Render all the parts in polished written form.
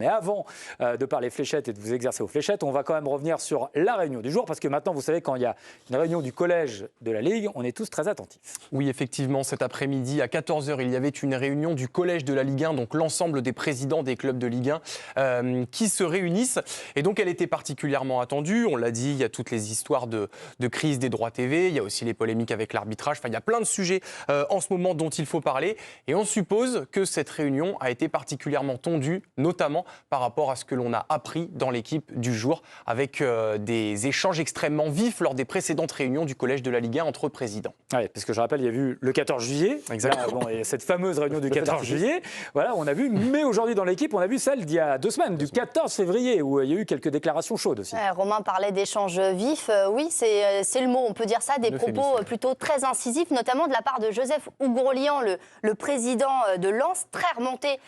Mais avant de parler fléchettes et de vous exercer aux fléchettes, on va quand même revenir sur la réunion du jour, parce que maintenant, vous savez, quand il y a une réunion du collège de la Ligue, on est tous très attentifs. Oui, effectivement, cet après-midi, à 14h, il y avait une réunion du collège de la Ligue 1, donc l'ensemble des présidents des clubs de Ligue 1 qui se réunissent. Et donc, elle était particulièrement attendue. On l'a dit, il y a toutes les histoires de crise des droits TV, il y a aussi les polémiques avec l'arbitrage. Enfin, il y a plein de sujets en ce moment dont il faut parler. Et on suppose que cette réunion a été particulièrement tendue, notamment par rapport à ce que l'on a appris dans l'équipe du jour, avec des échanges extrêmement vifs lors des précédentes réunions du collège de la Ligue 1 entre présidents. Oui, parce que je rappelle, il y a eu le 14 juillet, exactement. Là, bon, cette fameuse réunion du 14 juillet, voilà, on a vu, mais aujourd'hui dans l'équipe, on a vu celle d'il y a 2 semaines, du 14 février, où il y a eu quelques déclarations chaudes aussi. Romain parlait d'échanges vifs, oui, c'est le mot, on peut dire ça, des propos plutôt très incisifs, notamment de la part de Joseph Ougourlian, le président de Lens, très remonté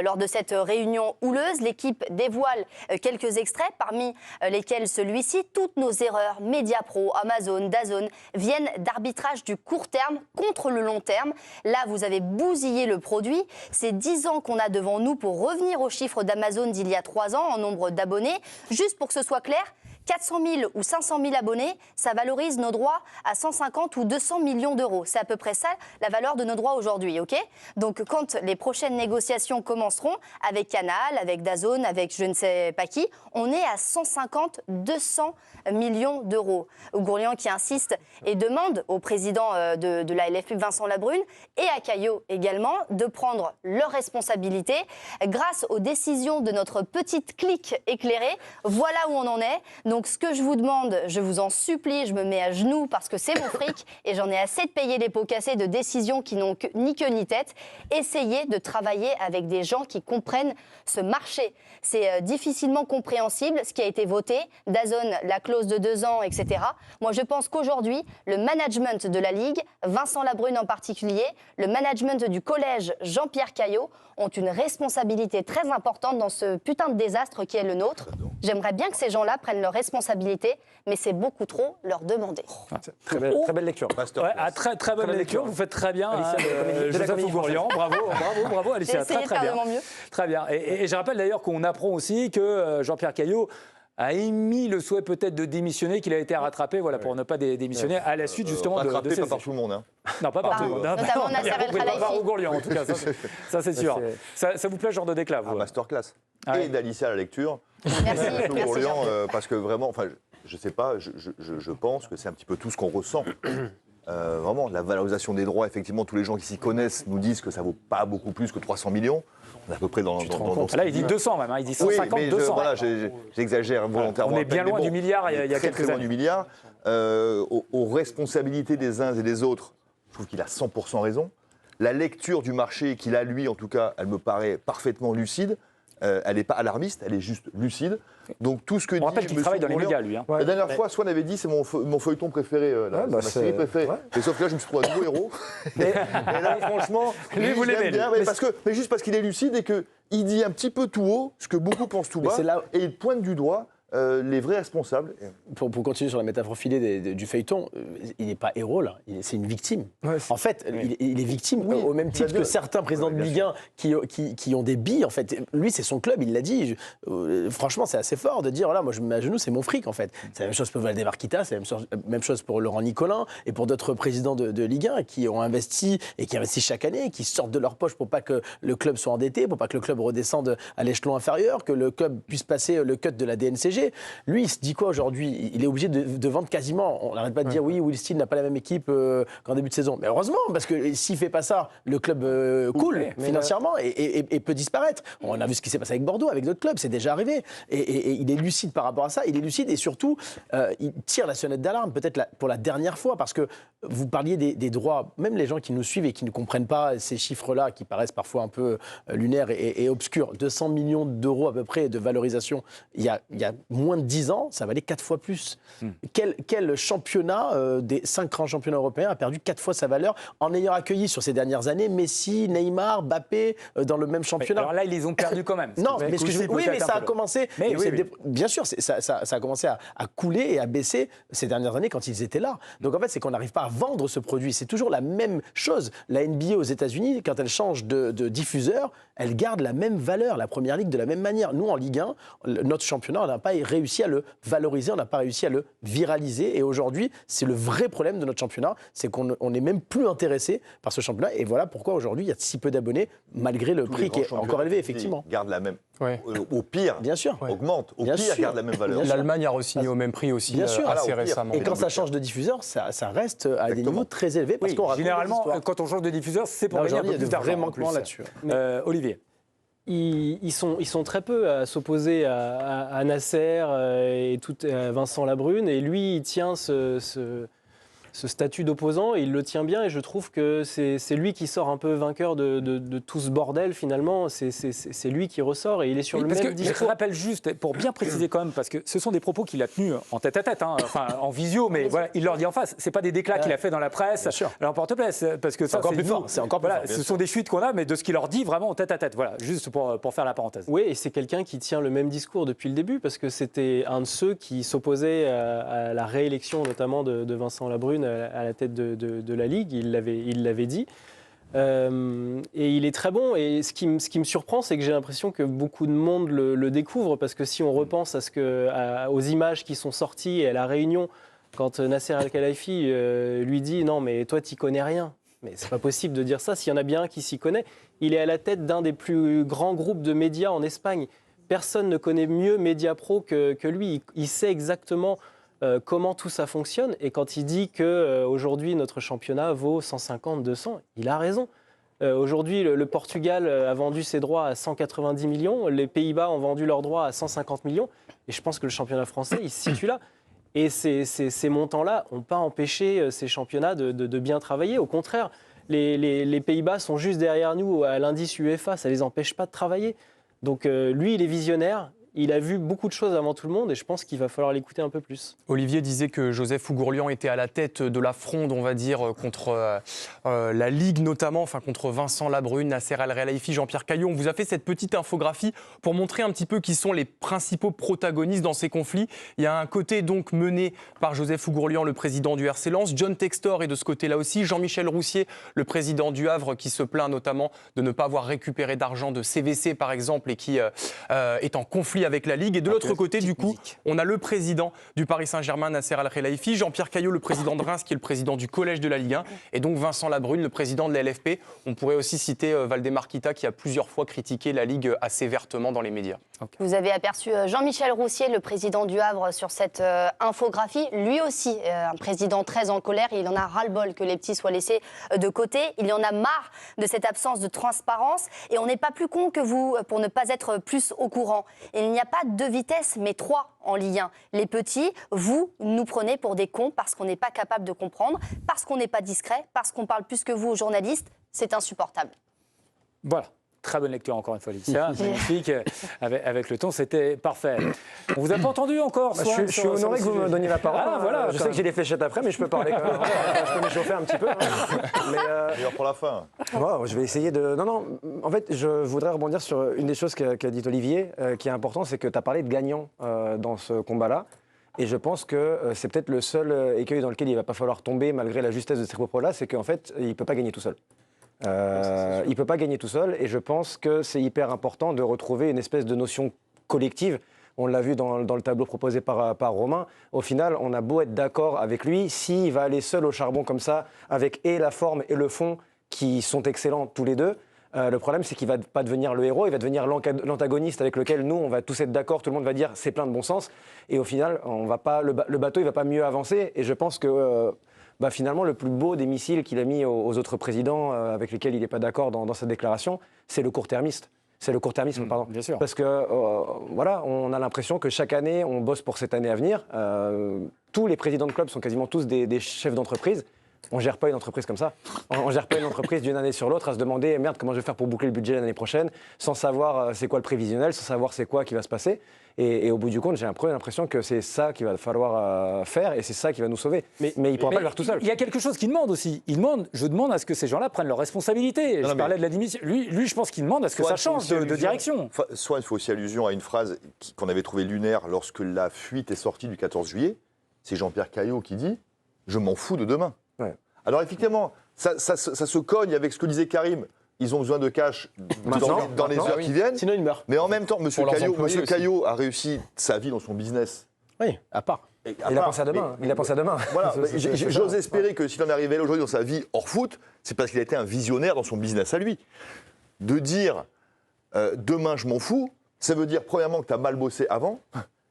lors de cette réunion houleuse. L'équipe dévoile quelques extraits, parmi lesquels celui-ci. Toutes nos erreurs, Mediapro, Amazon, DAZN, viennent d'arbitrage du court terme contre le long terme. Là, vous avez bousillé le produit. C'est 10 ans qu'on a devant nous pour revenir aux chiffres d'Amazon d'il y a 3 ans en nombre d'abonnés. Juste pour que ce soit clair, 400 000 ou 500 000 abonnés, ça valorise nos droits à 150 ou 200 millions d'euros. C'est à peu près ça, la valeur de nos droits aujourd'hui, ok ? Donc, quand les prochaines négociations commenceront, avec Canal, avec DAZN, avec je ne sais pas qui, on est à 150, 200 millions d'euros. Ougourlian qui insiste et demande au président de la LFP, Vincent Labrune, et à Caillot également, de prendre leurs responsabilités. Grâce aux décisions de notre petite clique éclairée, voilà où on en est. Donc, ce que je vous demande, je vous en supplie, je me mets à genoux parce que c'est mon fric et j'en ai assez de payer les pots cassés de décisions qui n'ont ni queue ni tête. Essayez de travailler avec des gens qui comprennent ce marché. C'est difficilement compréhensible ce qui a été voté, DAZN, la clause de 2 ans, etc. Moi, je pense qu'aujourd'hui, le management de la Ligue, Vincent Labrune en particulier, le management du collège Jean-Pierre Caillot, ont une responsabilité très importante dans ce putain de désastre qui est le nôtre. J'aimerais bien que ces gens-là prennent leurs responsabilités, mais c'est beaucoup trop leur demander. Très belle lecture. Ouais, très bonne lecture. Vous faites très bien, Joseph Ougourlian. Bravo, Alicia. J'ai essayé de faire de mon mieux. Très bien. Et je rappelle d'ailleurs qu'on apprend aussi que Jean-Pierre Caillot a émis le souhait peut-être de démissionner, qu'il a été rattrapé pour ne pas démissionner à la suite justement de ces... Pas par tout le monde. Hein. Non, pas par tout le monde. Notamment Nasser El Khelaifi. Pas Ougourlian en tout cas, ça c'est sûr. Ça vous plaît ce genre de déclat vous? Masterclass. Ah ouais. Et d'Alicia à la lecture. Merci Ougourlian, parce que vraiment, enfin, je sais pas, je pense que c'est un petit peu tout ce qu'on ressent. Vraiment, la valorisation des droits, effectivement, tous les gens qui s'y connaissent nous disent que ça vaut pas beaucoup plus que 300 millions. On est à peu près dans là, il dit 200 même, il dit 150, oui, 200. Voilà, j'exagère volontairement. On est bien loin du milliard il y a quelques années. Du milliard. Aux responsabilités des uns et des autres, je trouve qu'il a 100% raison. La lecture du marché qu'il a, lui, en tout cas, elle me paraît parfaitement lucide. Elle n'est pas alarmiste, elle est juste lucide. Donc tout ce que on rappelle qu'il travaille dans les médias, lui. Hein. La dernière fois, Swan avait dit c'est mon feuilleton préféré, ma série préférée. Ouais. Mais sauf que là, je me suis trouvé un nouveau héros. et là, franchement, lui, vous l'aimez bien. Mais juste parce qu'il est lucide et qu'il dit un petit peu tout haut ce que beaucoup pensent tout bas. Et il pointe du doigt les vrais responsables. Pour continuer sur la métaphore filée du feuilleton, il n'est pas héros là, c'est une victime. Ouais, en fait, il est victime au même titre que certains présidents de Ligue 1 qui ont des billes. En fait, lui, c'est son club, il l'a dit. Franchement, c'est assez fort de dire voilà, moi je me mets à genoux, c'est mon fric en fait. C'est la même chose pour Valdemar Kita, c'est la même chose pour Laurent Nicolin et pour d'autres présidents de Ligue 1 qui ont investi et qui investissent chaque année, qui sortent de leur poche pour pas que le club soit endetté, pour pas que le club redescende à l'échelon inférieur, que le club puisse passer le cut de la DNCG. Lui, il se dit quoi aujourd'hui? Il est obligé de vendre quasiment. On n'arrête pas de dire oui, Will Steele n'a pas la même équipe qu'en début de saison. Mais heureusement, parce que s'il ne fait pas ça, le club coule financièrement et peut disparaître. On a vu ce qui s'est passé avec Bordeaux, avec d'autres clubs, c'est déjà arrivé. Et il est lucide par rapport à ça. Il est lucide et surtout, il tire la sonnette d'alarme, peut-être pour la dernière fois, parce que vous parliez des droits, même les gens qui nous suivent et qui ne comprennent pas ces chiffres-là, qui paraissent parfois un peu lunaires et obscurs. 200 millions d'euros à peu près de valorisation. Il y a moins de 10 ans, ça valait 4 fois plus. Quel championnat des 5 grands championnats européens a perdu 4 fois sa valeur en ayant accueilli sur ces dernières années Messi, Neymar, Mbappé dans le même championnat? Alors là, ils les ont perdus quand même. Non, mais ça a commencé. Bien sûr, ça a commencé à couler et à baisser ces dernières années quand ils étaient là. Donc en fait, c'est qu'on n'arrive pas à vendre ce produit. C'est toujours la même chose. La NBA aux États-Unis, quand elle change de diffuseur, elle garde la même valeur, la Première Ligue de la même manière. Nous, en Ligue 1, notre championnat, on n'a pas réussi à le valoriser, on n'a pas réussi à le viraliser. Et aujourd'hui, c'est le vrai problème de notre championnat, c'est qu'on n'est même plus intéressé par ce championnat. Et voilà pourquoi aujourd'hui, il y a si peu d'abonnés, malgré le prix qui est encore élevé, effectivement. Garde la même. Ouais. Au pire, bien sûr, augmente. Au bien pire, sûr. garde la même valeur. L'Allemagne a re-signé au même prix aussi bien sûr. assez Voilà, récemment. Et quand ça change de diffuseur, ça reste à des niveaux très élevés. Parce qu'on raconte généralement, des histoires. quand on change de diffuseur, c'est pour Là, gagner un aujourd'hui, peu il y a plus de d'argent. vrais en plus. manquements là-dessus. Olivier. Ils sont très peu à s'opposer à Nasser et à Vincent Labrune. Et lui, il tient ce statut d'opposant, et il le tient bien. Et je trouve que c'est lui qui sort un peu vainqueur de tout ce bordel, finalement. C'est lui qui ressort, et il est sur le même discours. Je rappelle juste, pour bien préciser quand même, parce que ce sont des propos qu'il a tenus en tête-à-tête, enfin en visio, mais voilà, il leur dit en face. C'est pas des déclats qu'il a fait dans la presse, en porte-presse, parce que ça, encore plus fort. C'est encore plus fort. Ce sont des fuites qu'on a, mais de ce qu'il leur dit vraiment en tête-à-tête. Voilà, juste pour faire la parenthèse. Oui, et c'est quelqu'un qui tient le même discours depuis le début, parce que c'était un de ceux qui s'opposait à la réélection, notamment de Vincent Labrune à la tête de la Ligue. Il l'avait dit. Et il est très bon. Et ce qui me surprend, c'est que j'ai l'impression que beaucoup de monde le découvre, parce que si on repense aux images qui sont sorties et à la réunion, quand Nasser Al-Khelaifi lui dit « Non, mais toi, tu connais rien ». Mais c'est pas possible de dire ça. S'il y en a bien un qui s'y connaît, il est à la tête d'un des plus grands groupes de médias en Espagne. Personne ne connaît mieux Mediapro que lui. Il sait exactement comment tout ça fonctionne. Et quand il dit qu'aujourd'hui, notre championnat vaut 150, 200, il a raison. Aujourd'hui, le Portugal a vendu ses droits à 190 millions. Les Pays-Bas ont vendu leurs droits à 150 millions. Et je pense que le championnat français, il se situe là. Et ces montants-là n'ont pas empêché ces championnats de bien travailler. Au contraire, les Pays-Bas sont juste derrière nous à l'indice UEFA. Ça ne les empêche pas de travailler. Donc lui, il est visionnaire. Il a vu beaucoup de choses avant tout le monde, et je pense qu'il va falloir l'écouter un peu plus. Olivier disait que Joseph Ougourlian était à la tête de la fronde, on va dire, contre la Ligue notamment, enfin contre Vincent Labrune, Nasser Al-Khelaifi, Jean-Pierre Caillot. On vous a fait cette petite infographie pour montrer un petit peu qui sont les principaux protagonistes dans ces conflits. Il y a un côté donc mené par Joseph Ougourlian, le président du RC Lens. John Textor est de ce côté-là aussi. Jean-Michel Roussier, le président du Havre, qui se plaint notamment de ne pas avoir récupéré d'argent de CVC, par exemple, et qui est en conflit avec la Ligue. Et de l'autre côté, du coup, on a le président du Paris Saint-Germain, Nasser Al-Khelaifi, Jean-Pierre Caillot, le président de Reims, qui est le président du collège de la Ligue 1, et donc Vincent Labrune, le président de la LFP. On pourrait aussi citer Valdemar Kita, qui a plusieurs fois critiqué la Ligue assez vertement dans les médias. Okay. Vous avez aperçu Jean-Michel Roussier, le président du Havre, sur cette infographie. Lui aussi, un président très en colère. Il en a ras-le-bol que les petits soient laissés de côté. Il en a marre de cette absence de transparence. Et on n'est pas plus con que vous pour ne pas être plus au courant. Et il n'y a pas 2 vitesses, mais 3 en Ligue 1. Les petits, vous nous prenez pour des cons parce qu'on n'est pas capable de comprendre, parce qu'on n'est pas discret, parce qu'on parle plus que vous aux journalistes. C'est insupportable. Voilà. Très bonne lecture encore une fois, Laetitia. Magnifique. Avec le ton, c'était parfait. On vous a pas entendu encore. Je suis honoré que vous me donniez la parole. Ah, voilà, je sais que j'ai les fléchettes après, mais je peux parler quand même. Je peux m'échauffer un petit peu. D'ailleurs, pour la fin. Wow, je vais essayer de... Non, en fait, je voudrais rebondir sur une des choses qu'a dit Olivier, qui est important, c'est que tu as parlé de gagnants dans ce combat-là. Et je pense que c'est peut-être le seul écueil dans lequel il ne va pas falloir tomber, malgré la justesse de ces propos-là, c'est qu'en fait, il ne peut pas gagner tout seul. Il ne peut pas gagner tout seul, et je pense que c'est hyper important de retrouver une espèce de notion collective. On l'a vu dans le tableau proposé par Romain. Au final, on a beau être d'accord avec lui, s'il va aller seul au charbon comme ça, avec et la forme et le fond qui sont excellents tous les deux, le problème, c'est qu'il ne va pas devenir le héros, il va devenir l'antagoniste avec lequel nous, on va tous être d'accord, tout le monde va dire c'est plein de bon sens. Et au final, le bateau, il ne va pas mieux avancer. Et je pense que... finalement, le plus beau des missiles qu'il a mis aux autres présidents avec lesquels il n'est pas d'accord dans sa déclaration, c'est le court-termiste. C'est le court-termisme, pardon. Bien sûr. Parce que, voilà, on a l'impression que chaque année, on bosse pour cette année à venir. Tous les présidents de clubs sont quasiment tous des chefs d'entreprise. On ne gère pas une entreprise comme ça. On ne gère pas une entreprise d'une année sur l'autre à se demander « Merde, comment je vais faire pour boucler le budget l'année prochaine ?» sans savoir c'est quoi le prévisionnel, sans savoir c'est quoi qui va se passer. Et au bout du compte, j'ai un peu l'impression que c'est ça qu'il va falloir faire et c'est ça qui va nous sauver. Mais il ne pourra pas le faire tout seul. Il y a quelque chose qu'il demande aussi. Je demande à ce que ces gens-là prennent leurs responsabilités. Je parlais de la démission. Lui, je pense qu'il demande à ce que ça change de direction. Soit il faut aussi allusion à une phrase qu'on avait trouvée lunaire lorsque la fuite est sortie du 14 juillet. C'est Jean-Pierre Caillot qui dit « Je m'en fous de demain ». Ouais. Alors effectivement, ça se cogne avec ce que disait Karim. ils ont besoin de cash dans les heures qui viennent. Sinon, ils meurent. Mais en même temps, M. Pour leurs employés aussi. Caillot a réussi sa vie dans son business. Oui, à part. Il a pensé à demain. Il a pensé à demain. Voilà, C'est ça. j'ose espérer que s'il en arrivait là aujourd'hui dans sa vie hors foot, c'est parce qu'il a été un visionnaire dans son business à lui. De dire demain je m'en fous, ça veut dire premièrement que tu as mal bossé avant,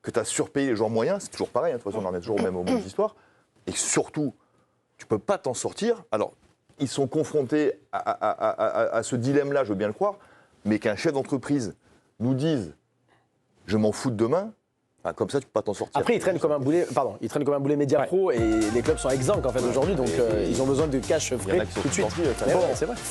que tu as surpayé les joueurs moyens, c'est toujours pareil, de toute façon on en est toujours même aux mêmes histoires, et surtout, tu peux pas t'en sortir. Alors, ils sont confrontés à ce dilemme-là, je veux bien le croire, mais qu'un chef d'entreprise nous dise je m'en fous de demain. Comme ça, tu peux pas t'en sortir. Après, ils traînent comme un boulet média pro et les clubs sont exsangues en fait aujourd'hui, donc ils ont besoin de cash frais tout de suite. C'est vrai.